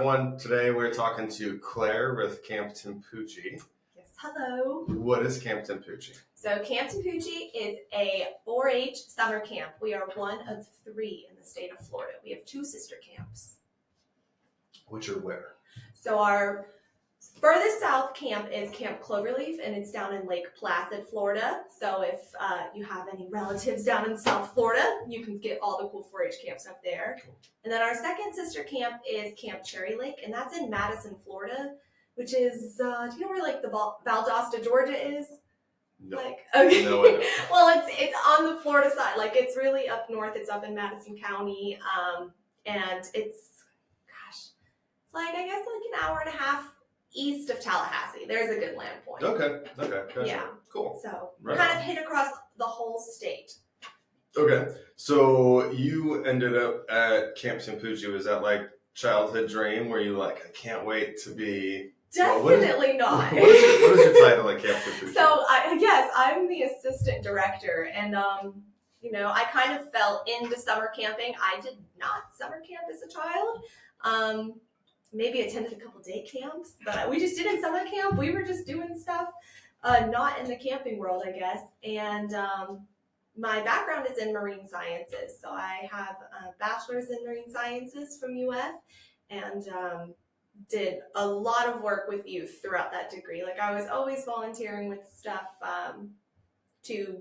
everyone. Today we're talking to Claire with Camp Timpoochee. Yes, hello. What is Camp Timpoochee? So Camp Timpoochee is a 4-H summer camp. We are one of 3 in the state of Florida. We have 2 sister camps. Which are where? So our furthest south camp is Camp Cloverleaf, and it's down in Lake Placid, Florida. So if you have any relatives down in South Florida, you can get all the cool 4-H camps up there. Cool. And then our second sister camp is Camp Cherry Lake, and that's in Madison, Florida, which is, do you know where like the Valdosta, Georgia is? No. Okay. No, I don't. Well, it's on the Florida side. Like, it's really up north. It's up in Madison County, and it's like, I guess, like an hour and a half east of Tallahassee. There's a good land point. Okay. Gotcha. Yeah. Cool. So Right kind on. of hit across the whole state. Okay. So you ended up at Camp Timpoochee. Was that like childhood dream where you like, I can't wait to be... Definitely not. What is your title at Camp Timpoochee? So, I'm the assistant director, and, I kind of fell into summer camping. I did not summer camp as a child. Maybe attended a couple day camps, but we just didn't summer camp. We were just doing stuff, not in the camping world, I guess. And my background is in marine sciences. So I have a bachelor's in marine sciences from UF, and did a lot of work with youth throughout that degree. Like, I was always volunteering with stuff to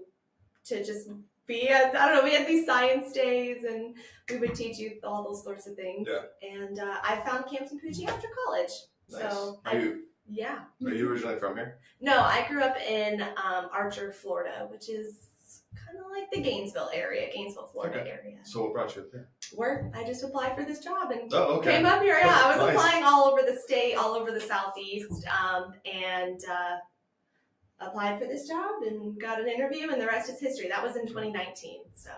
just be at, I don't know, we had these science days and we would teach you all those sorts of things. Yeah. And I found Camp Timpoochee after college. Nice. So Are you originally from here? No, I grew up in Archer, Florida, which is kind of like the Gainesville, Florida area. So what brought you up here? Work. I just applied for this job and okay. came up here. Yeah, I was Nice. applying all over the state, all over the southeast, and applied for this job and got an interview, and the rest is history. That was in 2019. So.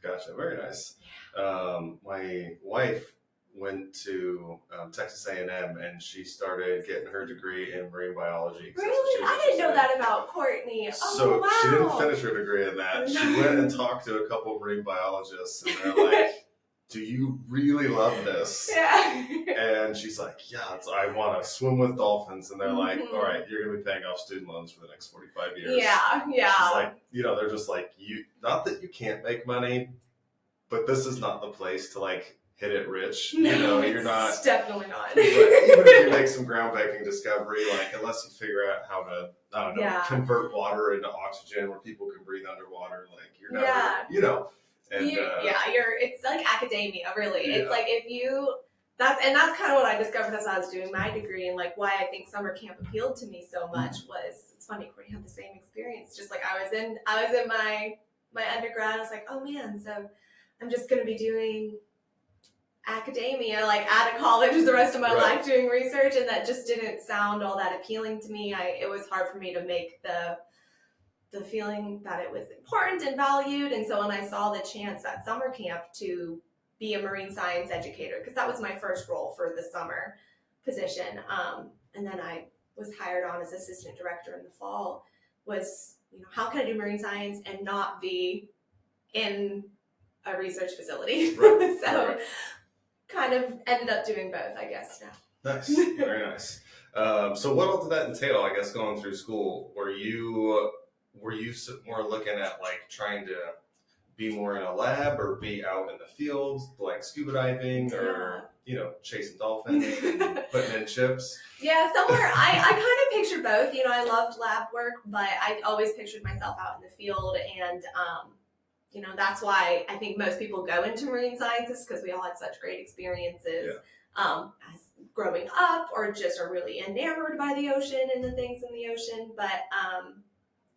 Gotcha. Very nice. My wife went to Texas A&M, and she started getting her degree in marine biology. Really? I didn't know that about Courtney. So wow. she didn't finish her degree in that. She went and talked to a couple of marine biologists, and they're like, do you really love this? Yeah. And she's like, yeah, I want to swim with dolphins. And they're like, all right, you're going to be paying off student loans for the next 45 years. Yeah. She's like, they're just like, not that you can't make money, but this is not the place to like hit it rich. No, you're not. It's definitely not. But even if you make some groundbreaking discovery, like unless you figure out how to, I don't know, convert water into oxygen where people can breathe underwater, like you're never, And, it's like academia, really. Yeah. It's like that's kind of what I discovered as I was doing my degree, and like why I think summer camp appealed to me so much was, it's funny, Courtney had the same experience. Just like I was in my undergrad, I was like, oh man, so I'm just going to be doing academia, like at a college the rest of my life doing research, and that just didn't sound all that appealing to me. It was hard for me to make the feeling that it was important and valued. And so when I saw the chance at summer camp to be a marine science educator, because that was my first role for the summer position, and then I was hired on as assistant director in the fall, was, how can I do marine science and not be in a research facility? Right. So kind of ended up doing both, I guess, now. Nice. Very nice. So what all did that entail, I guess, going through school? Were you more looking at like trying to be more in a lab or be out in the field, like scuba diving or, chasing dolphins and putting in chips? Yeah, somewhere I kind of pictured both. I loved lab work, but I always pictured myself out in the field. And, that's why I think most people go into marine sciences, because we all had such great experiences as growing up, or just are really enamored by the ocean and the things in the ocean. But,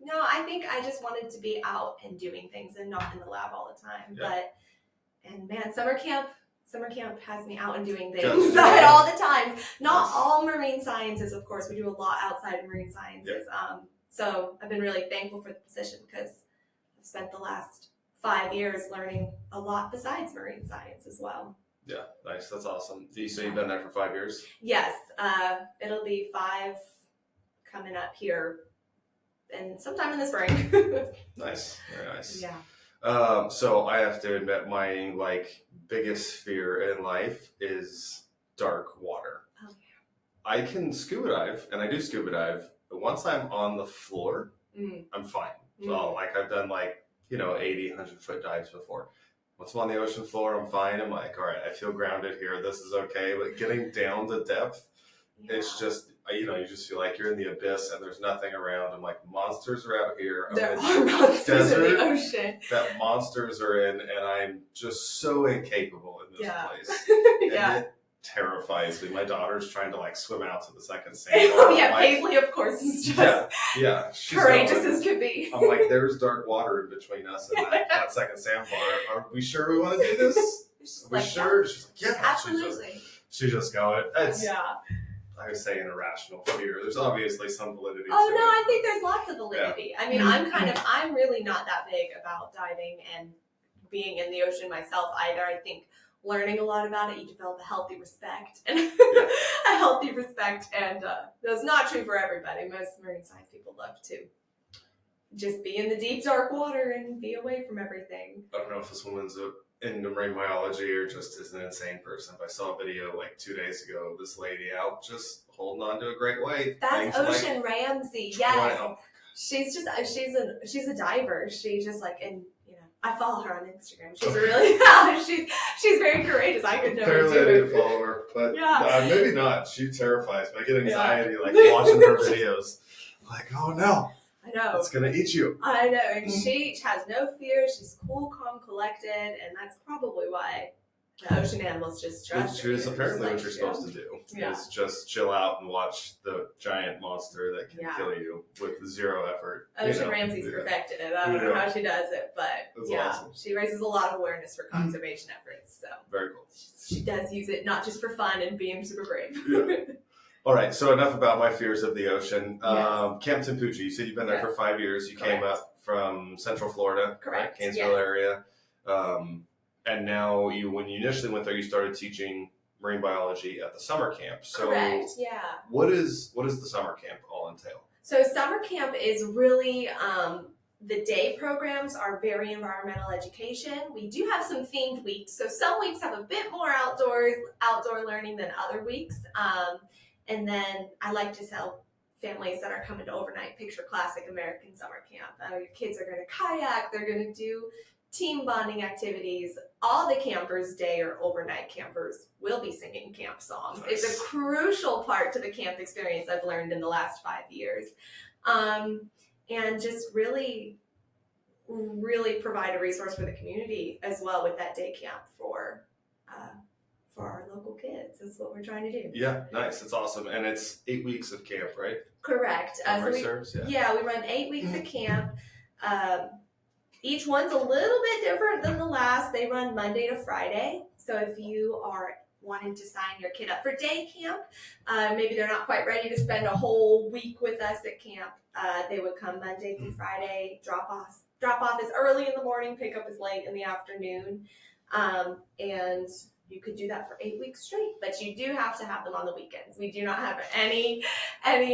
no, I think I just wanted to be out and doing things and not in the lab all the time. Yeah. And man, summer camp has me out and doing things all the time. Not all marine sciences, of course. We do a lot outside of marine sciences. Yeah. So I've been really thankful for the position, because I've spent the last 5 years learning a lot besides marine science as well. Yeah, nice. That's awesome. So you've been there for 5 years? Yes. It'll be 5 coming up here, and sometime in the spring. Nice. Very nice. Yeah. So I have to admit, my biggest fear in life is dark water. Oh, yeah. I can scuba dive, and I do scuba dive, but once I'm on the floor, I'm fine. So like I've done like, 80, 100-foot dives before. Once I'm on the ocean floor, I'm fine. I'm like, all right, I feel grounded here. This is okay. But getting down to depth, it's just, you just feel like you're in the abyss and there's nothing around. I'm like, monsters are out here. There are monsters in the ocean. That monsters are in, and I'm just so incapable in this place. Yeah. And it terrifies me. My daughter's trying to like swim out to the second sandbar. Oh yeah, Paisley, of course, is just she's courageous as could be. I'm like, there's dark water in between us and that second sandbar. Are we sure we want to do this? She's Are we sure? She's like, yeah, absolutely. She's just going. It's, yeah. I would say an irrational fear. There's obviously some validity. Oh to no, it. I think there's lots of validity. I mean, I'm really not that big about diving and being in the ocean myself either. I think learning a lot about it, you develop a healthy respect and that's not true for everybody. Most marine science people love to just be in the deep dark water and be away from everything. I don't know if this woman's into marine biology or just is an insane person, but I saw a video like 2 days ago of this lady out just holding on to a great white. That's Ocean Ramsey. Yes. Oh, she's a diver. She just like, and I follow her on Instagram. She's really she's very courageous. I could never apparently do I need it. to follow her, but Yeah. maybe not. She terrifies me. I get anxiety like watching her videos. Like, oh no, I know. it's gonna eat you. I know, and she has no fear. She's cool, calm, collected, and that's probably why the ocean animals just trust her. Which is apparently what you're supposed to do. Yeah. Is just chill out and watch the giant monster that can kill you with zero effort. Ocean Ramsey's perfected it. I don't know how she does it, but That's yeah, awesome. she raises a lot of awareness for conservation efforts. So very cool. She does use it not just for fun and being super brave. Yeah. All right, so enough about my fears of the ocean. Yes. Camp Timpoochee, you said you've been there for 5 years. You came up from Central Florida, correct? Gainesville area. And now when you initially went there, you started teaching marine biology at the summer camp. So correct, yeah. What does the summer camp all entail? So summer camp is really, the day programs are very environmental education. We do have some themed weeks. So some weeks have a bit more outdoor learning than other weeks. And then I like to tell families that are coming to overnight, picture classic American summer camp. Your kids are going to kayak, they're going to do team bonding activities. All the campers, day or overnight campers, will be singing camp songs. Nice. It's a crucial part to the camp experience I've learned in the last 5 years. And just really provide a resource for the community as well with that day camp for our local kids. That's what we're trying to do. Yeah, nice. It's awesome. And it's 8 weeks of camp, right? Correct. We run 8 weeks of camp. Each one's a little bit different than the last. They run Monday to Friday. So if you are wanting to sign your kid up for day camp, maybe they're not quite ready to spend a whole week with us at camp, they would come Monday through Friday, drop off as early in the morning, pick up as late in the afternoon. And you could do that for 8 weeks straight, but you do have to have them on the weekends. We do not have any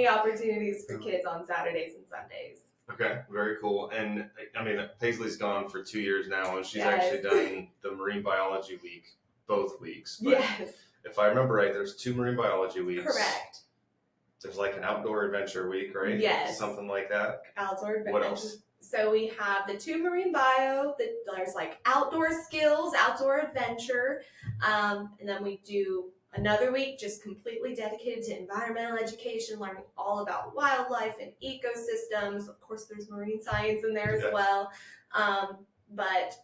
opportunities for kids on Saturdays and Sundays. Okay, very cool. And I mean, Paisley's gone for 2 years now, and she's actually done the Marine Biology Week both weeks. But if I remember right, there's 2 Marine Biology Weeks. Correct. There's like an Outdoor Adventure Week, right? Yes. Something like that. Outdoor Adventure. What else? So we have the 2 Marine Bio, there's like Outdoor Skills, Outdoor Adventure, and then we do another week just completely dedicated to environmental education, learning all about wildlife and ecosystems. Of course, there's marine science in there as well, but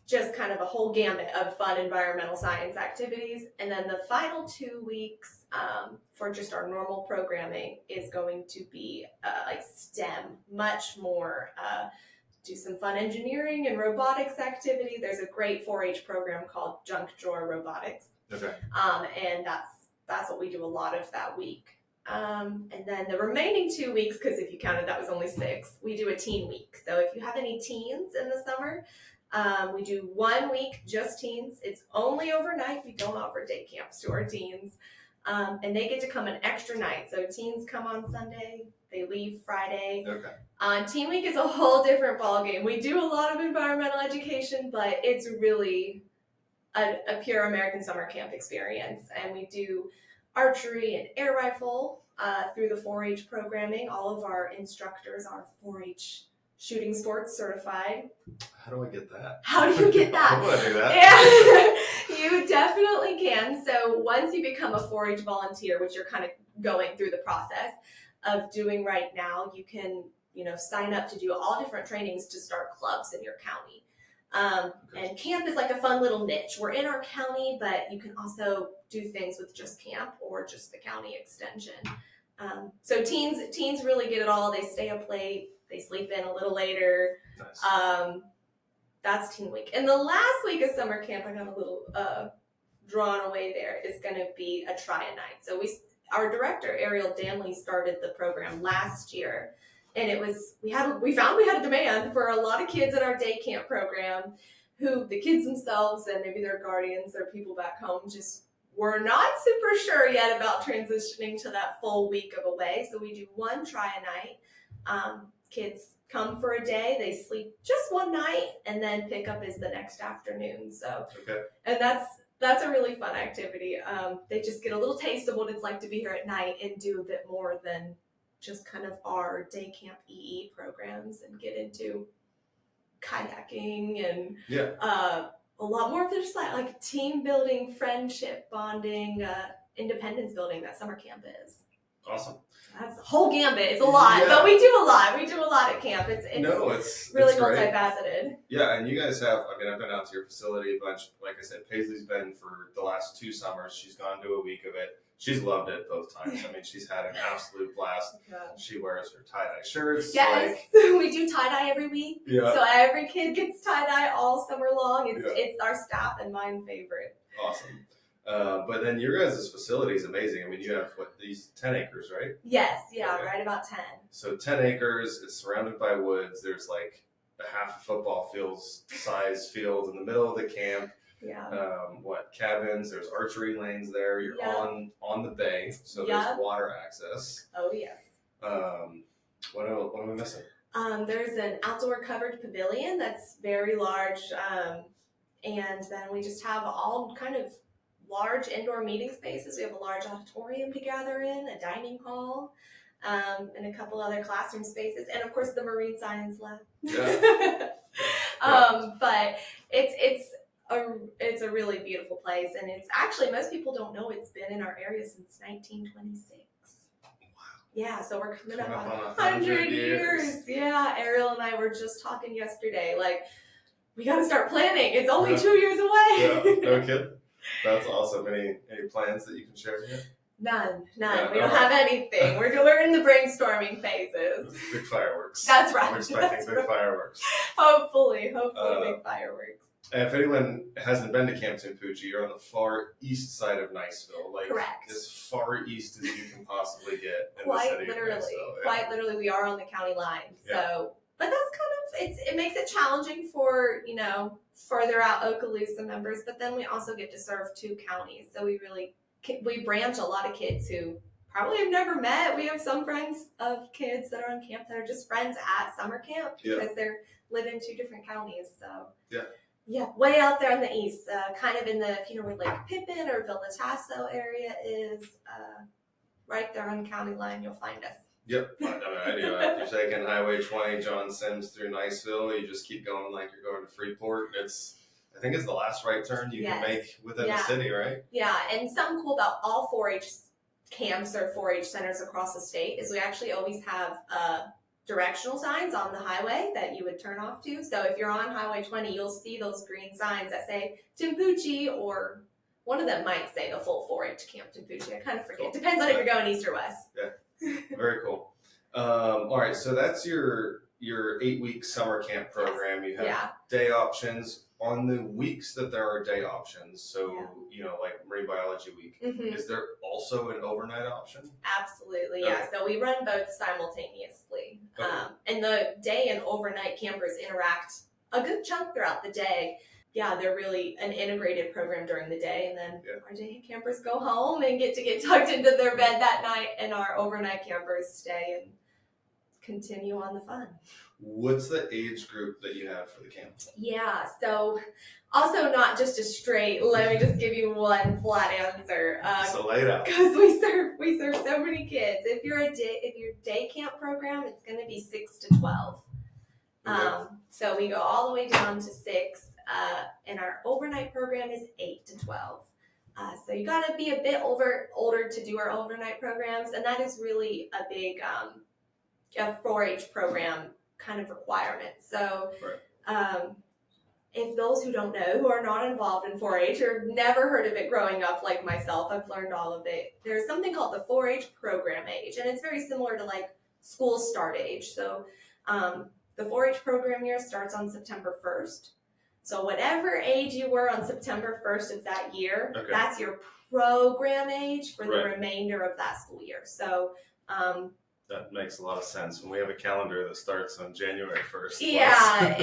just kind of a whole gamut of fun environmental science activities. And then the final 2 weeks for just our normal programming is going to be like STEM, much more, do some fun engineering and robotics activity. There's a great 4-H program called Junk Drawer Robotics. Okay. And that's what we do a lot of that week. And then the remaining 2 weeks, because if you counted, that was only 6, we do a teen week. So if you have any teens in the summer, we do 1 week, just teens. It's only overnight. We don't offer day camps to our teens. And they get to come an extra night. So teens come on Sunday, they leave Friday. Okay. Teen week is a whole different ballgame. We do a lot of environmental education, but it's really a pure American summer camp experience. And we do archery and air rifle through the 4-H programming. All of our instructors are 4-H shooting sports certified. How do I get that? How do you get that? I want to do that. Yeah, you definitely can. So once you become a 4-H volunteer, which you're kind of going through the process of doing right now, you can, sign up to do all different trainings to start clubs in your county. And camp is like a fun little niche. We're in our county, but you can also do things with just camp or just the county extension. So teens really get it all. They stay up late. They sleep in a little later. Nice. That's teen week. And the last week of summer camp, I got a little drawn away there, is going to be a try-a-night. So our director, Ariel Danley, started the program last year. And it was, we found we had a demand for a lot of kids at our day camp program who the kids themselves and maybe their guardians or people back home just were not super sure yet about transitioning to that full week of away. So we do one try-a-night. Kids come for a day, they sleep just one night, and then pickup is the next afternoon. So, and that's a really fun activity. They just get a little taste of what it's like to be here at night and do a bit more than just kind of our day camp EE programs, and get into kayaking and a lot more of just like team building, friendship bonding, independence building that summer camp is. Awesome. That's a whole gambit. It's a lot, but we do a lot. We do a lot at camp. It's really multifaceted. Yeah, and you guys have, I've been out to your facility a bunch. Like I said, Paisley's been for the last 2 summers. She's gone to a week of it. She's loved it both times. She's had an absolute blast. Yeah. She wears her tie-dye shirts. Yes, we do tie-dye every week. Yeah. So every kid gets tie-dye all summer long. It's our staff and mine favorite. Awesome. But then your guys' facility is amazing. You have these 10 acres, right? Yes, right about 10. So 10 acres, it's surrounded by woods. There's like a half a football size field in the middle of the camp. Yeah. Cabins, there's archery lanes there. You're on the bay, so there's water access. Oh, yes. What am I missing? There's an outdoor covered pavilion that's very large. And then we just have all kind of large indoor meeting spaces. We have a large auditorium to gather in, a dining hall, and a couple other classroom spaces, and of course the marine science lab. Yeah. But it's a really beautiful place, and it's actually, most people don't know it's been in our area since 1926. Wow. Yeah, so we're coming up on 100 years. Yeah, Ariel and I were just talking yesterday, like, we got to start planning. It's only 2 years away. Yeah, no kidding. That's awesome. Any plans that you can share yet? None. Yeah, we don't have anything. We're in the brainstorming phases. Big fireworks. That's right. I'm expecting big fireworks. Hopefully big fireworks. And if anyone hasn't been to Camp Timpoochee, you're on the far east side of Niceville. Correct. As far east as you can possibly get in the city of Niceville. Quite literally, we are on the county line. So, but that's kind of, it makes it challenging for, further out Okaloosa members, but then we also get to serve 2 counties. So we branch a lot of kids who probably have never met. We have some friends of kids that are on camp that are just friends at summer camp because they're live in 2 different counties. So yeah, way out there in the east, kind of in the, if you know where Lake Pippin or Villa Tasso area is, right there on the county line, you'll find us. Yep, I do. If you're taking Highway 20, John Sims through Niceville, you just keep going like you're going to Freeport. I think it's the last right turn you can make within the city, right? Yeah, and something cool about all 4-H camps or 4-H centers across the state is we actually always have directional signs on the highway that you would turn off to. So if you're on Highway 20, you'll see those green signs that say Timpoochee, or one of them might say the full 4-H Camp Timpoochee. I kind of forget. Cool. Depends on if you're going east or west. Yeah. Very cool. All right, so that's your 8-week summer camp program. You have day options on the weeks that there are day options. So like Marine Biology Week. Mm-hmm. Is there also an overnight option? Absolutely, yeah. So we run both simultaneously, and the day and overnight campers interact a good chunk throughout the day. Yeah, they're really an integrated program during the day, and then our day campers go home and get tucked into their bed that night, and our overnight campers stay and continue on the fun. What's the age group that you have for the camp? Yeah, so also not just a straight, let me just give you one flat answer. So lay it out. Because we serve so many kids. If you're day camp program, it's going to be 6 to 12. Okay. So we go all the way down to 6, and our overnight program is 8 to 12. So you got to be a bit older to do our overnight programs, and that is really a big a 4-H program kind of requirement. So if those who don't know, who are not involved in 4-H or never heard of it growing up like myself, I've learned all of it. There's something called the 4-H program age, and it's very similar to like school start age. So the 4-H program year starts on September 1st. So whatever age you were on September 1st of that year, that's your program age for the remainder of that school year. So that makes a lot of sense. When we have a calendar that starts on January 1st. Yeah,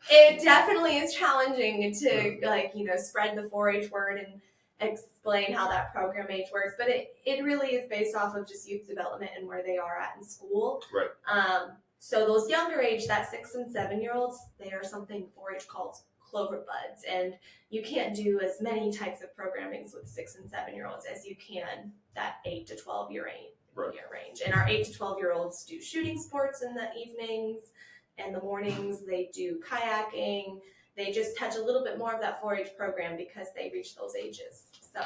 it definitely is challenging to spread the 4-H word and explain how that program age works. But it really is based off of just youth development and where they are at in school. Right. So those younger age, that 6 and 7-year-olds, they are something 4-H calls clover buds, and you can't do as many types of programmings with 6 and 7-year-olds as you can that 8 to 12 year range. And our 8 to 12-year-olds do shooting sports in the evenings. In the mornings, they do kayaking. They just touch a little bit more of that 4-H program because they reach those ages. So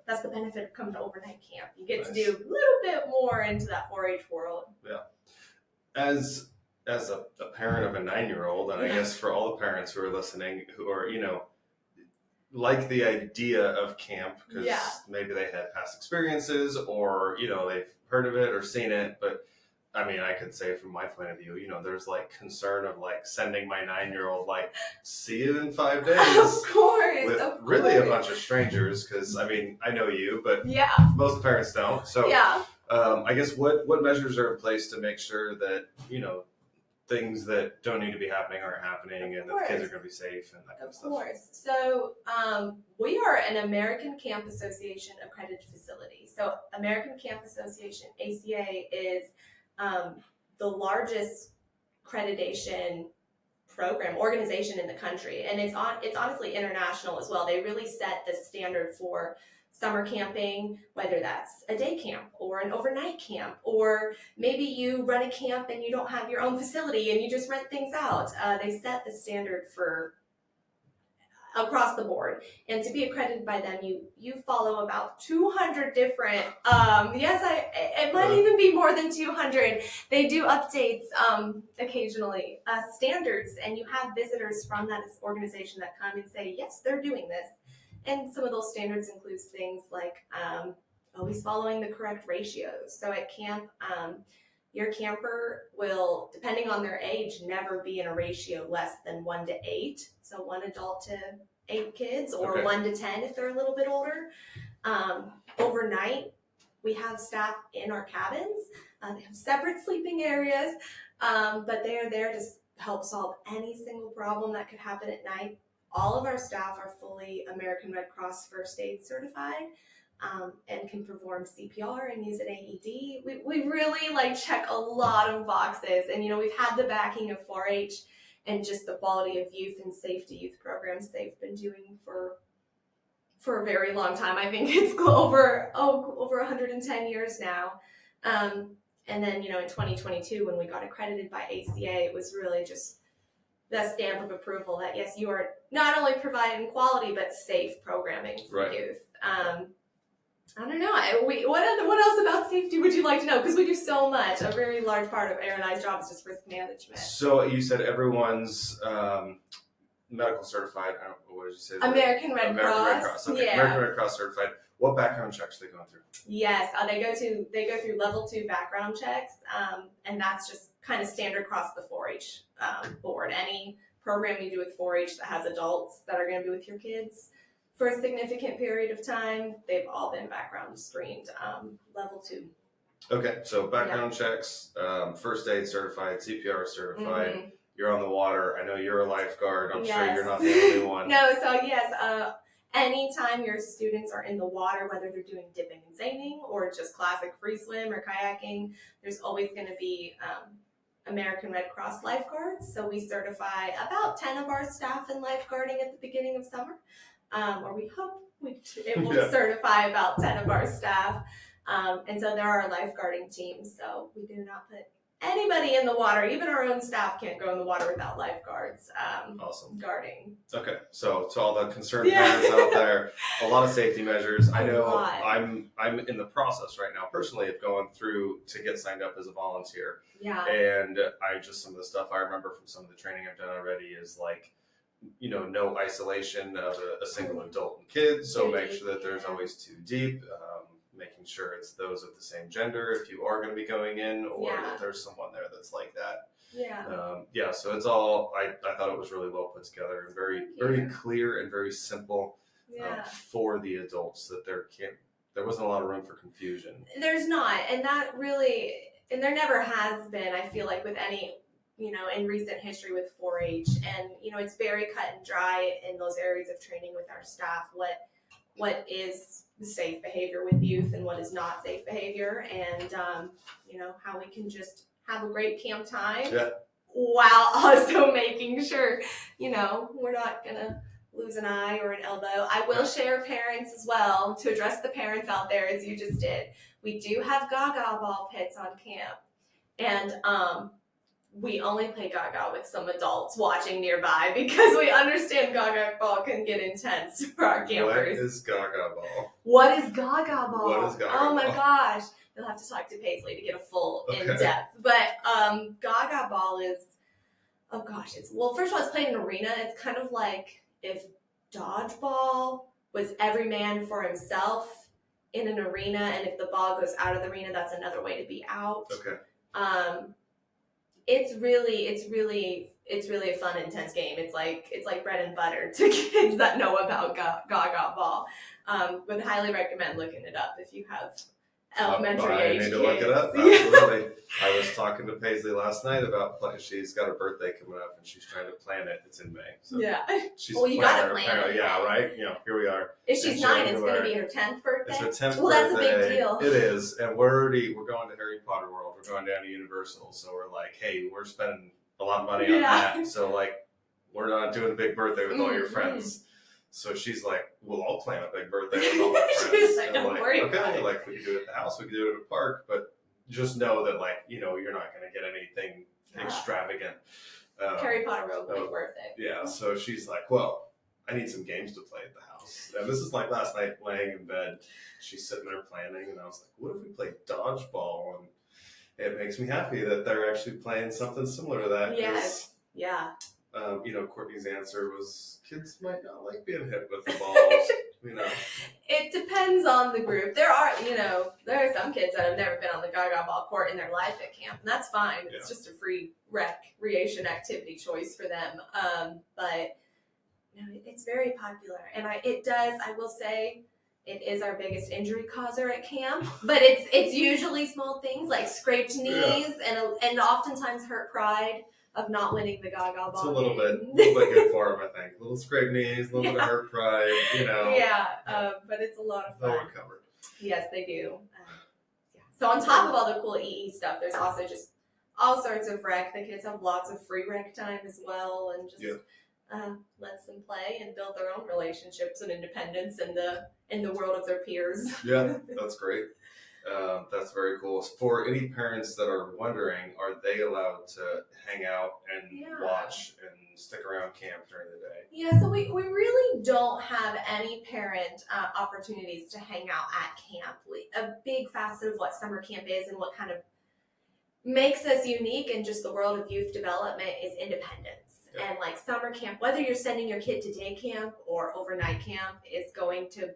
that's the benefit of coming to overnight camp. You get to do a little bit more into that 4-H world. Yeah. As a parent of a 9-year-old, and I guess for all the parents who are listening, who are, like the idea of camp, because maybe they had past experiences or, they've heard of it or seen it, but I mean, I could say from my point of view, there's like concern of like sending my 9-year-old, like, see you in 5 days. Of course. With really a bunch of strangers, because I mean, I know you, but most parents don't. So I guess what measures are in place to make sure that, things that don't need to be happening aren't happening, and that the kids are going to be safe and that kind of stuff? Of course. So we are an American Camp Association accredited facility. So American Camp Association, ACA, is the largest accreditation organization in the country, and it's honestly international as well. They really set the standard for summer camping, whether that's a day camp or an overnight camp, or maybe you run a camp and you don't have your own facility and you just rent things out. They set the standard for across the board, and to be accredited by them, you follow about 200 different. It might even be more than 200. They do updates occasionally, standards, and you have visitors from that organization that come and say, yes, they're doing this. And some of those standards include things like always following the correct ratios. So at camp, your camper will, depending on their age, never be in a ratio less than 1 to 8. So 1 adult to 8 kids, or 1 to 10 if they're a little bit older. Overnight, we have staff in our cabins. They have separate sleeping areas, but they are there to help solve any single problem that could happen at night. All of our staff are fully American Red Cross First Aid certified, and can perform CPR and use an AED. We really check a lot of boxes, and we've had the backing of 4-H and just the quality of youth and safety youth programs they've been doing for a very long time. I think it's over 110 years now. And then in 2022, when we got accredited by ACA, it was really just the stamp of approval that yes, you are not only providing quality but safe programming for youth. I don't know. What else about safety would you like to know? Because we do so much. A very large part of Aaron and I's job is just risk management. So you said everyone's medical certified. I don't know, what did you say? American Red Cross. Okay. Yeah. American Red Cross certified. What background checks are they going through? Yes, they go through level 2 background checks, and that's just kind of standard across the 4-H board. Any program you do with 4-H that has adults that are going to be with your kids for a significant period of time, they've all been background screened, level 2. Okay, so background checks, first aid certified, CPR certified. You're on the water. I know you're a lifeguard. I'm sure you're not the only one. No, so yes, anytime your students are in the water, whether they're doing dipping and seining or just classic free swim or kayaking, there's always going to be American Red Cross lifeguards. So we certify about 10 of our staff in lifeguarding at the beginning of summer, or we hope we're able to certify about 10 of our staff. And so there are lifeguarding teams. So we do not put anybody in the water. Even our own staff can't go in the water without lifeguards Awesome. guarding. Okay, so to all the concerned parents out there, a lot of safety measures. I know I'm in the process right now personally of going through to get signed up as a volunteer. Yeah. And some of the stuff I remember from some of the training I've done already is like, no isolation of a single adult and kids. So make sure that there's always too deep. Making sure it's those of the same gender if you are going to be going in, or that there's someone there that's like that. Yeah. So it's all, I thought it was really well put together and very clear and very simple for the adults, that there wasn't a lot of room for confusion. There's not. And that really, and there never has been, I feel like, with any, in recent history with 4-H. And, it's very cut and dry in those areas of training with our staff, what is safe behavior with youth and what is not safe behavior, and how we can just have a great camp time while also making sure we're not gonna lose an eye or an elbow. I will share parents as well, to address the parents out there as you just did. We do have gaga ball pits on camp, and we only play gaga with some adults watching nearby, because we understand gaga ball can get intense for our campers. What is gaga ball? What is gaga ball? What is gaga Oh my ball? gosh. You'll have to talk to Paisley to get a full in-depth. But gaga ball is, first of all, it's played in an arena. It's kind of like if dodgeball was every man for himself in an arena, and if the ball goes out of the arena, that's another way to be out. Okay. It's really a fun, intense game. It's like bread and butter to kids that know about gaga ball. Would highly recommend looking it up if you have elementary age kids. I need to look it up. Absolutely. I was talking to Paisley last night about she's got her birthday coming up and she's trying to plan it. It's in May. So she's you got to plan it. Yeah, right? Here we are. If she's 9, it's going to be her 10th birthday. It's her 10th birthday. Well, that's a big deal. It is. And we're going to Harry Potter World. We're going down to Universal. So we're like, hey, we're spending a lot of money on that. So we're not doing a big birthday with all your friends. So she's like, we'll all plan a big birthday with all my friends. She's like, don't worry about it. We can do it at the house, we can do it at a park, but just know that you're not going to get anything extravagant. Harry Potter World will be worth it. Yeah, so she's like, well, I need some games to play at the house. And this is like last night, laying in bed, she's sitting there planning, and I was like, what if we play dodgeball? And it makes me happy that they're actually playing something similar to that. Yes. Yeah. Courtney's answer was, kids might not like being hit with the ball. It depends on the group. There are some kids that have never been on the gaga ball court in their life at camp, and that's fine. It's just a free recreation activity choice for them. But it's very popular, and I will say, it is our biggest injury causer at camp. But it's usually small things like scraped knees and oftentimes hurt pride of not winning the gaga ball. It's a little bit good for them, I think. A little scraped knees, a little bit of hurt pride, but it's a lot of fun. They'll recover. Yes, they do. So on top of all the cool EE stuff, there's also just all sorts of rec. The kids have lots of free rec time as well, and just lets them play and build their own relationships and independence in the world of their peers. Yeah, that's great. That's very cool. For any parents that are wondering, are they allowed to hang out and watch and stick around camp during the day? Yeah, so we really don't have any parent opportunities to hang out at camp. A big facet of what summer camp is and what kind of makes us unique in just the world of youth development is independence. Yeah. And summer camp, whether you're sending your kid to day camp or overnight camp, is going to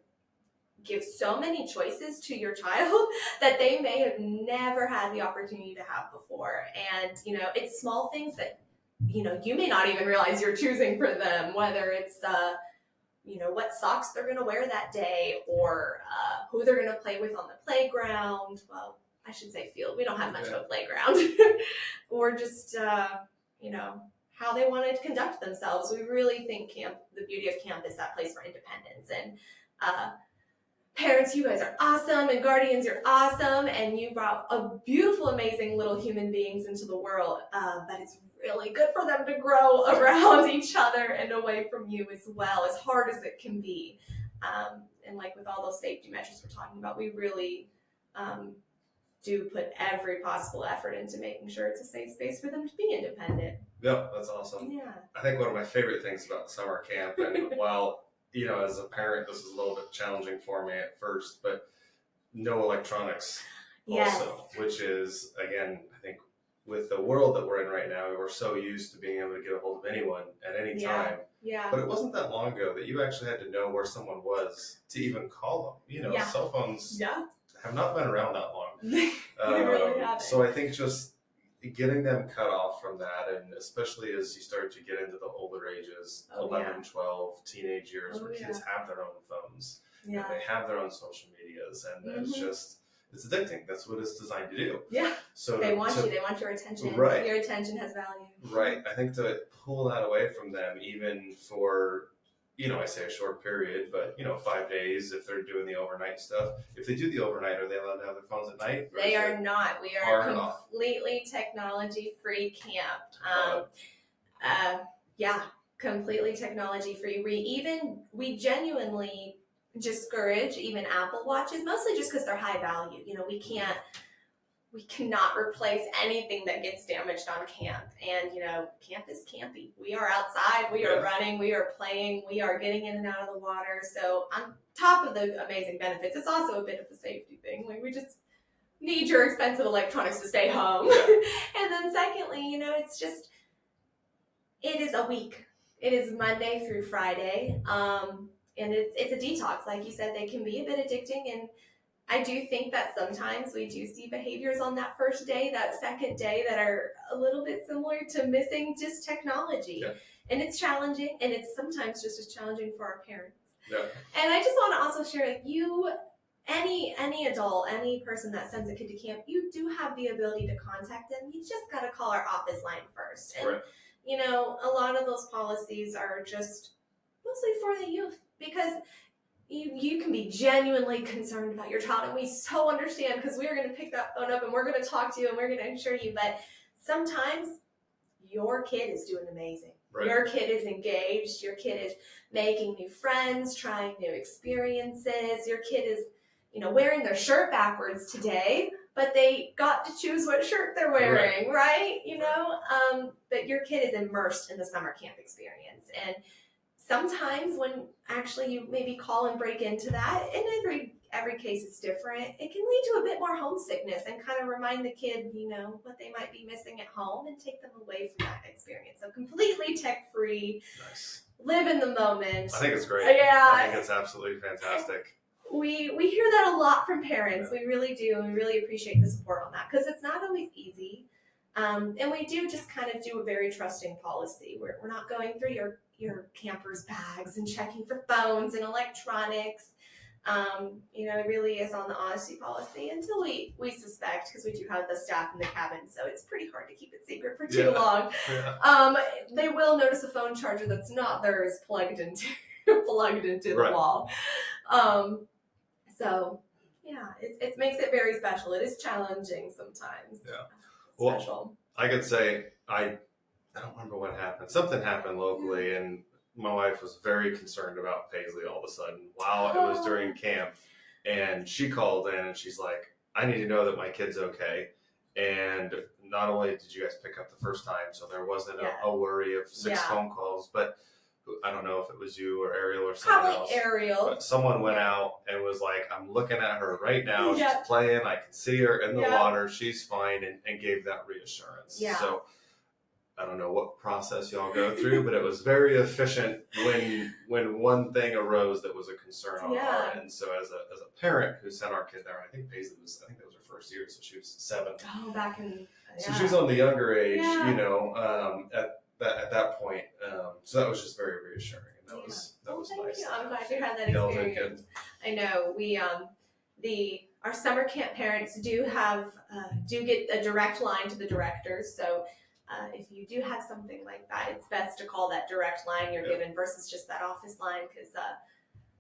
give so many choices to your child that they may have never had the opportunity to have before. And, it's small things that, you may not even realize you're choosing for them, whether it's, what socks they're going to wear that day, or who they're going to play with on the playground. Well, I should say field. We don't have much of a playground. Or just, how they want to conduct themselves. We really think the beauty of camp is that place for independence. And parents, you guys are awesome, and guardians, you're awesome, and you brought a beautiful, amazing little human beings into the world. But it's really good for them to grow around each other and away from you as well, as hard as it can be. And like with all those safety measures we're talking about, we really do put every possible effort into making sure it's a safe space for them to be independent. Yeah, that's awesome. Yeah. I think one of my favorite things about summer camp, and while, you know, as a parent, this is a little bit challenging for me at first, but no electronics also, which is, again, I think with the world that we're in right now, we're so used to being able to get a hold of anyone at any time. Yeah. But it wasn't that long ago that you actually had to know where someone was to even call them. You know, cell phones have not been around that long. They really haven't. So I think just getting them cut off from that, and especially as you start to get into the older ages, 11, 12, teenage years, where kids have their own phones, and they have their own social medias, and it's addicting. That's what it's designed to do. Yeah. So they want your attention. Right. Your attention has value. Right. I think to pull that away from them, even for, you know, I say a short period, but, you know, 5 days if they're doing the overnight stuff. If they do the overnight, are they allowed to have their phones at night? They are not. We are completely technology-free camp. Completely technology-free. We genuinely discourage even Apple Watches, mostly just because they're high value. You know, we cannot replace anything that gets damaged on camp. And, you know, camp is campy. We are outside, we are running, we are playing, we are getting in and out of the water. So on top of the amazing benefits, it's also a bit of a safety thing. Like, we just need your expensive electronics to stay home. And then secondly, you know, it is a week. It is Monday through Friday. And it's a detox. Like you said, they can be a bit addicting. And I do think that sometimes we do see behaviors on that first day, that second day, that are a little bit similar to missing just technology. Yeah. And it's challenging, and it's sometimes just as challenging for our parents. Yeah. And I just want to also share, like, any adult, any person that sends a kid to camp, you do have the ability to contact them. You just got to call our office line first. And, you know, a lot of those policies are just mostly for the youth, because you can be genuinely concerned about your child, and we so understand, because we're going to pick that phone up and we're going to talk to you and we're going to assure you. But sometimes your kid is doing amazing. Right. Your kid is engaged. Your kid is making new friends, trying new experiences. Your kid is, you know, wearing their shirt backwards today, but they got to choose what shirt they're wearing, right? You know, but your kid is immersed in the summer camp experience. And sometimes when actually you maybe call and break into that, and every case is different, it can lead to a bit more homesickness and kind of remind the kid, you know, what they might be missing at home, and take them away from that experience. So completely tech-free, live in the moment. I think it's great. Yeah. I think it's absolutely fantastic. We hear that a lot from parents. We really do, and we really appreciate the support on that, because it's not always easy. And we do just kind of do a very trusting policy. We're not going through your campers' bags and checking for phones and electronics. You know, it really is on the honesty policy until we suspect, because we do have the staff in the cabin, so it's pretty hard to keep it secret for too long. Yeah. They will notice a phone charger that's not theirs plugged into the wall. So yeah, it makes it very special. It is challenging sometimes. Yeah. Well, I could say I don't remember what happened. Something happened locally, and my wife was very concerned about Paisley all of a sudden while it was during camp. And she called in and she's like, I need to know that my kid's okay. And not only did you guys pick up the first time, so there wasn't a worry of 6 phone calls, but I don't know if it was you or Ariel or someone else. Probably Ariel. But someone went out and was like, I'm looking at her right now. She's playing. I can see her in the water. She's fine, and gave that reassurance. Yeah. So I don't know what process y'all go through, but it was very efficient when one thing arose that was a concern on our end. So as a parent who sent our kid there, I think Paisley that was her first year, so she was 7. Oh, back in. So she was on the younger age, you know, at that point. So that was just very reassuring, and that was nice. I'm glad you had that experience. I know we our summer camp parents do get a direct line to the directors, so if you do have something like that, it's best to call that direct line you're given versus just that office line, because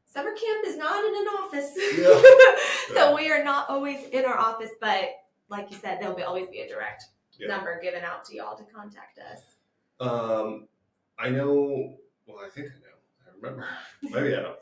summer camp is not in an office. Yeah. So we are not always in our office, but like you said, there'll always be a direct number given out to y'all to contact us. I know, well, I think I know. I remember. Maybe I don't.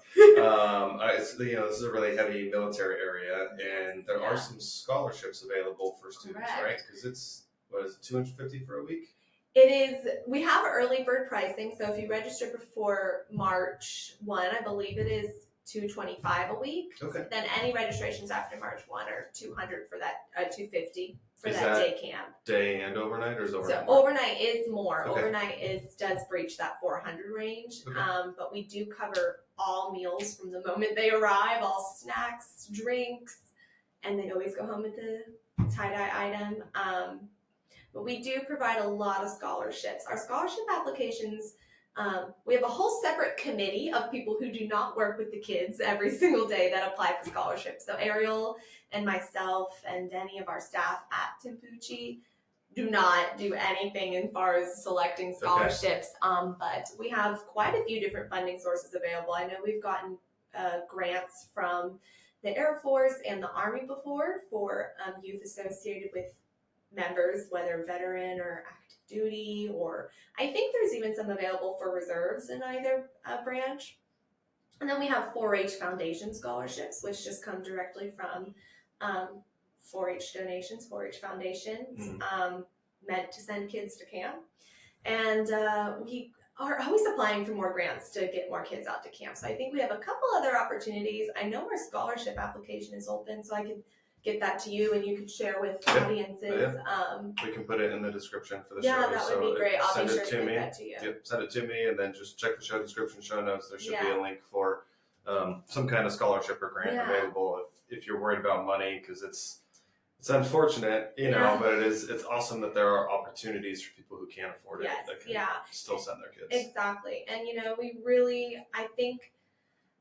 This is a really heavy military area, and there are some scholarships available for students, right? Because it's, what is it, $250 for a week? It is. We have early bird pricing, so if you register before March 1, I believe it is $225 a week. Okay. Then any registrations after March 1 are $200 for that, $250 for Is that that day camp. Day and overnight, or is overnight? So overnight is more. Okay. Overnight does breach that 400 range. Okay. But we do cover all meals from the moment they arrive, all snacks, drinks, and they always go home with the tie-dye item. But we do provide a lot of scholarships. Our scholarship applications, we have a whole separate committee of people who do not work with the kids every single day that apply for scholarships. So Ariel and myself and any of our staff at Timpoochee do not do anything as far as selecting scholarships. Okay. But we have quite a few different funding sources available. I know we've gotten grants from the Air Force and the Army before for youth associated with members, whether veteran or active duty, or I think there's even some available for reserves in either branch. And then we have 4-H Foundation scholarships, which just come directly from 4-H donations, 4-H foundations, meant to send kids to camp. And we are always applying for more grants to get more kids out to camp. So I think we have a couple other opportunities. I know our scholarship application is open, so I could get that to you and you could share with audiences. We can put it in the description for the show. Yeah, that would be great. I'll be sure to get that to you. Yep, send it to me, and then just check the show description, show notes. There should be a link for some kind of scholarship or grant available if you're worried about money, because it's unfortunate, but it's awesome that there are opportunities for people who can't afford it that can still send their kids. Exactly. And we really, I think,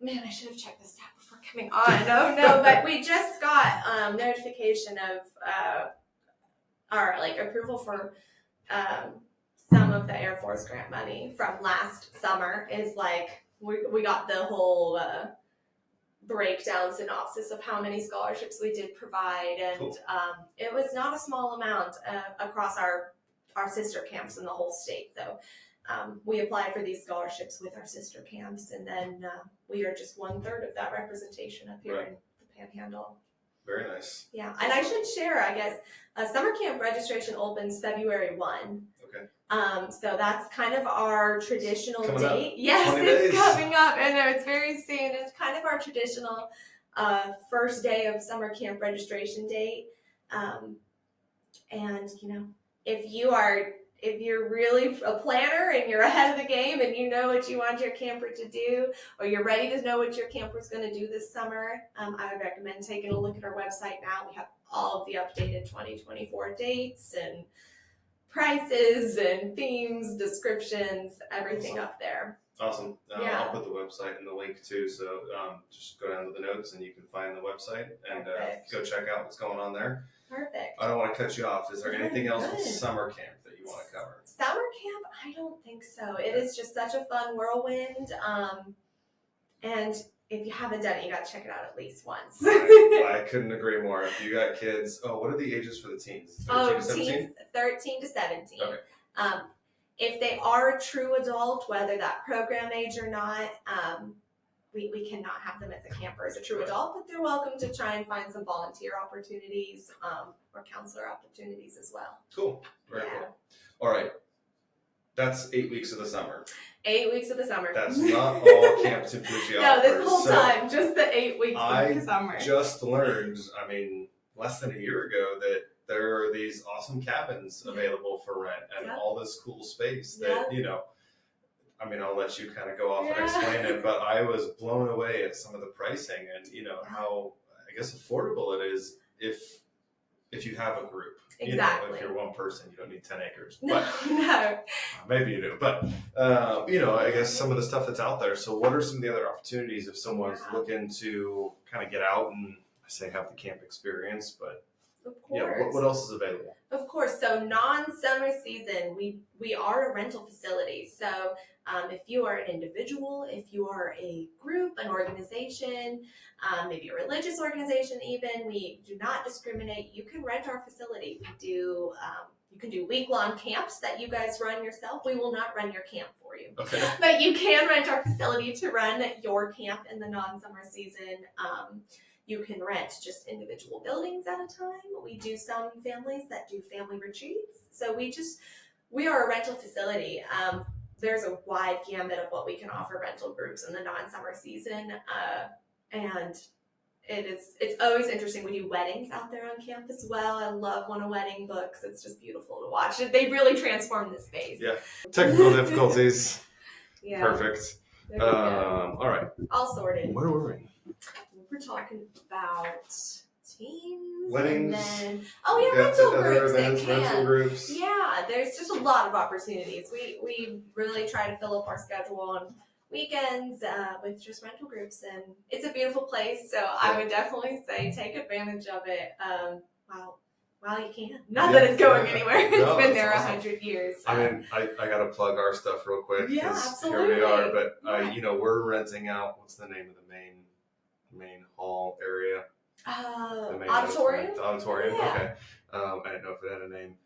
man, I should have checked this out before coming on. Oh no, but we just got notification of our approval for some of the Air Force grant money from last summer. Is we got the whole breakdown synopsis of how many scholarships we did provide, and it was not a small amount across our sister camps in the whole state. So we apply for these scholarships with our sister camps, and then we are just 1/3 of that representation up here in the Panhandle. Very nice. Yeah, and I should share, I guess, summer camp registration opens February 1. Okay. So that's kind of our traditional date. Up. Yes, 20 it's days. coming up. I know, it's very soon. It's kind of our traditional first day of summer camp registration date. And if you're really a planner and you're ahead of the game and you know what you want your camper to do, or you're ready to know what your camper's going to do this summer, I would recommend taking a look at our website now. We have all of the updated 2024 dates and prices and themes, descriptions, everything up there. Awesome. I'll put the website in the link too, so just go down to the notes and you can find the website and go check out what's going on there. Perfect. I don't want to cut you off. Is there anything else with summer camp that you want to cover? Summer camp? I don't think so. It is just such a fun whirlwind. And if you haven't done it, you got to check it out at least once. I couldn't agree more. If you got kids, what are the ages for the teens? 13 to 17. Okay. If they are a true adult, whether that program age or not, we cannot have them as a camper as a true adult, but they're welcome to try and find some volunteer opportunities or counselor opportunities as well. Cool. Very cool. All right. That's 8 weeks of the summer. 8 weeks of the summer. That's not all Camp Timpoochee offers. No, this whole time, just the 8 weeks of the summer. I just learned, less than a year ago, that there are these awesome cabins available for rent and all this cool space that, I'll let you kind of go off and explain it, but I was blown away at some of the pricing and, how, I guess, affordable it is if you have a group. Exactly. If you're one person, you don't need 10 acres. But, no. Maybe you do. But, I guess some of the stuff that's out there. So what are some of the other opportunities if someone's looking to kind of get out and, I say, have the camp experience, but Of Yeah. course. What else is available? Of course. So non-summer season, we are a rental facility. So if you are an individual, if you are a group, an organization, maybe a religious organization, even, we do not discriminate. You can rent our facility. We do. You can do week-long camps that you guys run yourself. We will not run your camp for you. Okay. But you can rent our facility to run your camp in the non-summer season. You can rent just individual buildings at a time. We do some families that do family retreats. So we are a rental facility. There's a wide gamut of what we can offer rental groups in the non-summer season. And it's always interesting. We do weddings out there on camp as well. I love one of wedding books. It's just beautiful to watch. They really transform the space. Yeah. Technical difficulties. Yeah. Perfect. There we go. All right. All sorted. Where were we? We're talking about teams. Weddings. And then, rental groups events, at camp. rental groups. Yeah, there's just a lot of opportunities. We really try to fill up our schedule on weekends with just rental groups, and it's a beautiful place. So I would definitely say take advantage of it while you can. Not that it's going anywhere. It's been there awesome. 100 years. I mean, I got to plug our stuff real quick. Yeah, 'cause absolutely. Here we are, but Yeah. we're renting out. What's the name of the main hall area? The main Auditorium. The auditorium. Yeah. Okay. I didn't know if it had a name.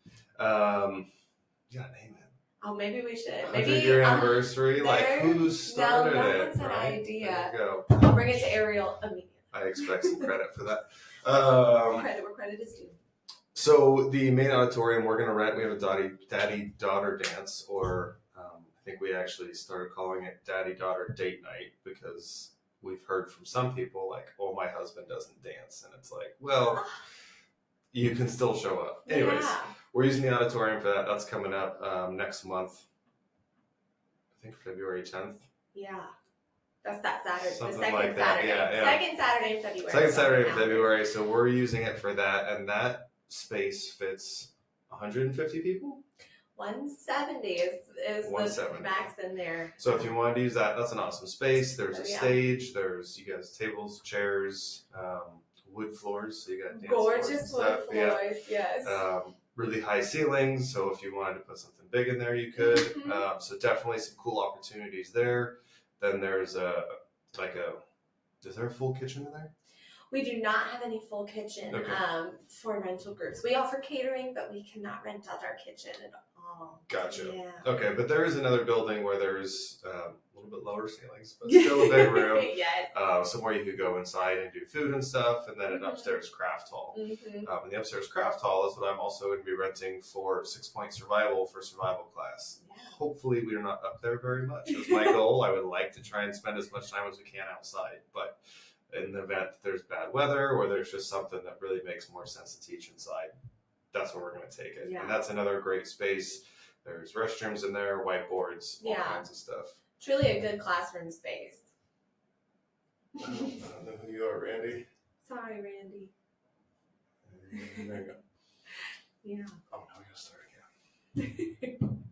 You gotta name it. Oh, maybe we should. 100-year anniversary. Like, who started no, it? that's an right? idea. There you go. I'll bring it to Ariel immediately. I expect some credit for that. Credit where credit is due. So the main auditorium we're gonna rent. We have a daddy-daughter dance, or I think we actually started calling it daddy-daughter date night because we've heard from some people like, "Oh, my husband doesn't dance," and it's like, well, you can still show up. Anyways, we're using the auditorium for that. That's coming up next month. I think February 10th. Yeah. That's that Saturday. Something the second like that. Saturday. Yeah. Second Saturday in February. Second Saturday in February. So we're using it for that, and that space fits 150 people. 170 is the 170. max in there. So if you wanted to use that, that's an awesome space. There's a Yeah. stage. There's you guys tables, chairs, wood floors. So you got dance Gorgeous floors and wood stuff. Yeah. floors, yes. Really high ceilings. So if you wanted to put something big in there, you could. Mhm. So definitely some cool opportunities there. Then there's is there a full kitchen in there? We do not have any full kitchen for rental groups. We offer catering, but we cannot rent out our kitchen at all. Gotcha. Yeah. Okay, but there is another building where there's a little bit lower ceilings, but still a big room. Yes. Somewhere you could go inside and do food and stuff, and then an upstairs craft hall. Mm-hmm. And the upstairs craft hall is what I'm also going to be renting for 6-point survival for survival class. Yeah. Hopefully we're not up there very much. That's my goal. I would like to try and spend as much time as we can outside, but in the event that there's bad weather or there's just something that really makes more sense to teach inside, that's where we're going to take it. Yeah. And that's another great space. There's restrooms in there, whiteboards, all Yeah. kinds of stuff. Truly a good classroom space. I don't know who you are, Randy. Sorry, Randy. There you go. Yeah. Oh, now we got to start again.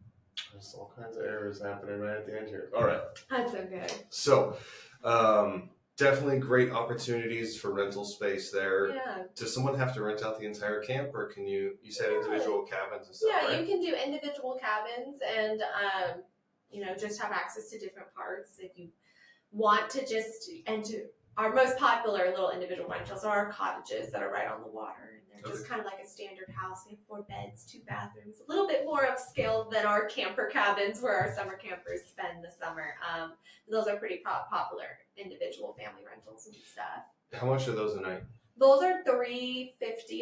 There's all kinds of errors happening right at the end here. All right. That's okay. So, definitely great opportunities for rental space there. Yeah. Does someone have to rent out the entire camp, or can you said individual cabins and stuff, Yeah, right? you can do individual cabins and, just have access to different parts. If you want to our most popular little individual rentals are our cottages that are right on the water. And they're just kind of like a standard house. They have 4 beds, 2 bathrooms, a little bit more upscale than our camper cabins where our summer campers spend the summer. Those are pretty popular individual family rentals and stuff. How much are those a night? Those are $350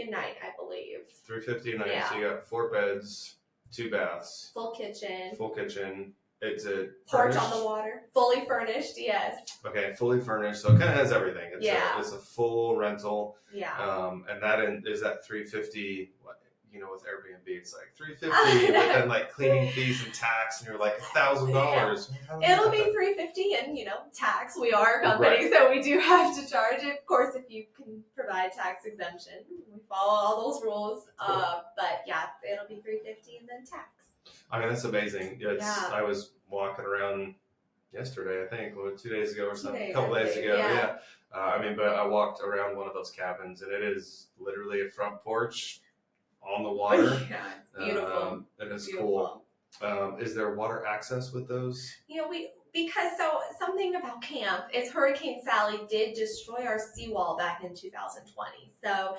a night, I believe. $350 a night. Yeah. So you got 4 beds, 2 baths, Full kitchen. full kitchen. It's a Porch furnished? on the water. Fully furnished, yes. Okay, fully furnished. So it kind of has everything. It's a full rental. Yeah. And is that $350? With Airbnb, it's like $350, but then like cleaning fees and tax, and you're like $1,000. It'll be $350 and tax. We are a company, so we do have to charge it. Of course, if you can provide tax exemption, we follow all those rules. Cool. But yeah, it'll be $350 and then tax. I mean, that's amazing. I was walking around yesterday, I think, or 2 days ago or something, a days, couple I days think, ago. yeah. Yeah. But I walked around one of those cabins, and it is literally a front porch on the water. Yeah, it's beautiful. It is Beautiful. cool. Is there water access with those? Because something about camp is Hurricane Sally did destroy our seawall back in 2020. So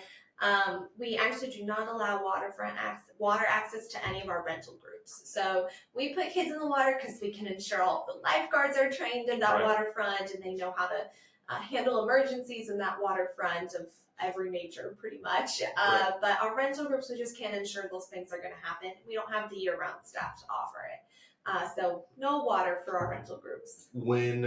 we actually do not allow water access to any of our rental groups. So we put kids in the water because we can ensure all of the lifeguards are trained in that Right. waterfront and they know how to handle emergencies in that waterfront of every nature, pretty much. Right. But our rental groups, we just can't ensure those things are going to happen. We don't have the year-round staff to offer it. So no water for our rental groups. When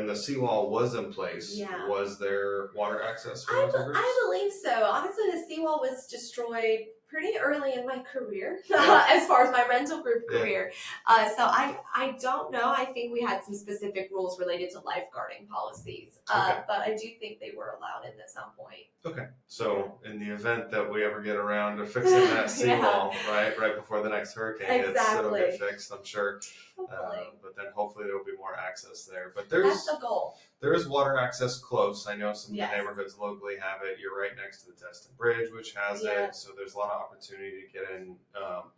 the seawall was in place, Yeah. was there water access for rental groups? I believe so. Honestly, the seawall was destroyed pretty early in my career, Yeah. as far as my rental group Yeah. career. So I don't know. I think we had some specific rules related to lifeguarding policies, Okay. but I do think they were allowed in at some point. Okay. So in the event that we ever get around to fixing that seawall, right before the next hurricane hits, it'll Exactly. get fixed, I'm sure. Hopefully. But then hopefully there will be more access there. But That's the goal. there is water access close. I know some of Yes. the neighborhoods locally have it. You're right next to the Destin Bridge, which has Yeah. it. So there's a lot of opportunity to get in,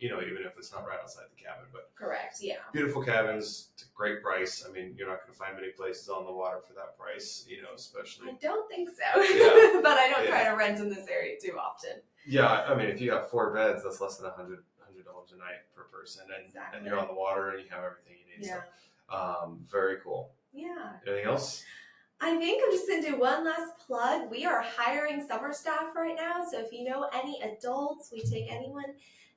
even if it's not right outside the cabin. But Correct. Yeah. beautiful cabins, great price. I mean, you're not going to find many places on the water for that price, I especially. don't think so. Yeah. But I don't Yeah. try to rent in this area too often. Yeah, I mean, if you got 4 beds, that's less than $100 a night per person. And Exactly. you're on the water and you have everything you need. Yeah. So, very cool. Yeah. Anything else? I think I'm just going to do one last plug. We are hiring summer staff right now. So if you know any adults, we take anyone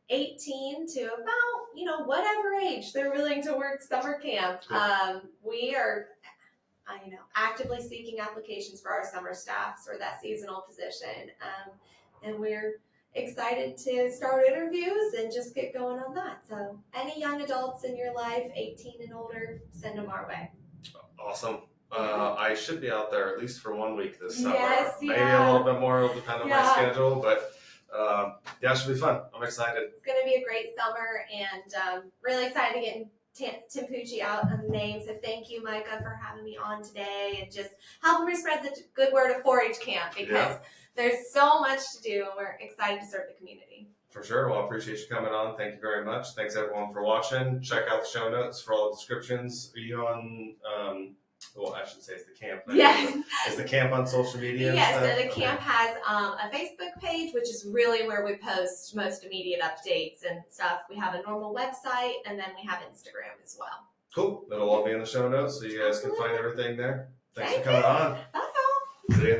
18 to about, whatever age they're willing to work summer camp. Cool. We are, actively seeking applications for our summer staff for that seasonal position. And we're excited to start interviews and just get going on that. So any young adults in your life, 18 and older, send them our way. Awesome. I should be out there at least for 1 week this summer. Yes, Maybe yeah. a little bit more, it'll depend on my Yeah. schedule, but it should be fun. I'm excited. It's going to be a great summer and really excited to get Timpoochee out on the name. So thank you, Micah, for having me on today and just helping me spread the good word of 4-H camp because there's so much to do and we're excited to serve the community. For sure. Well, I appreciate you coming on. Thank you very much. Thanks everyone for watching. Check out the show notes for all the descriptions. Are you on, I should say it's the camp. Yes. Is the camp on social media? and Yes, stuff? so the camp has a Facebook page, which is really where we post most immediate updates and stuff. We have a normal website, and then we have Instagram as well. Cool. That'll all be in the show notes, so you guys can find everything there. Thanks Thank for coming on. Bye. See ya.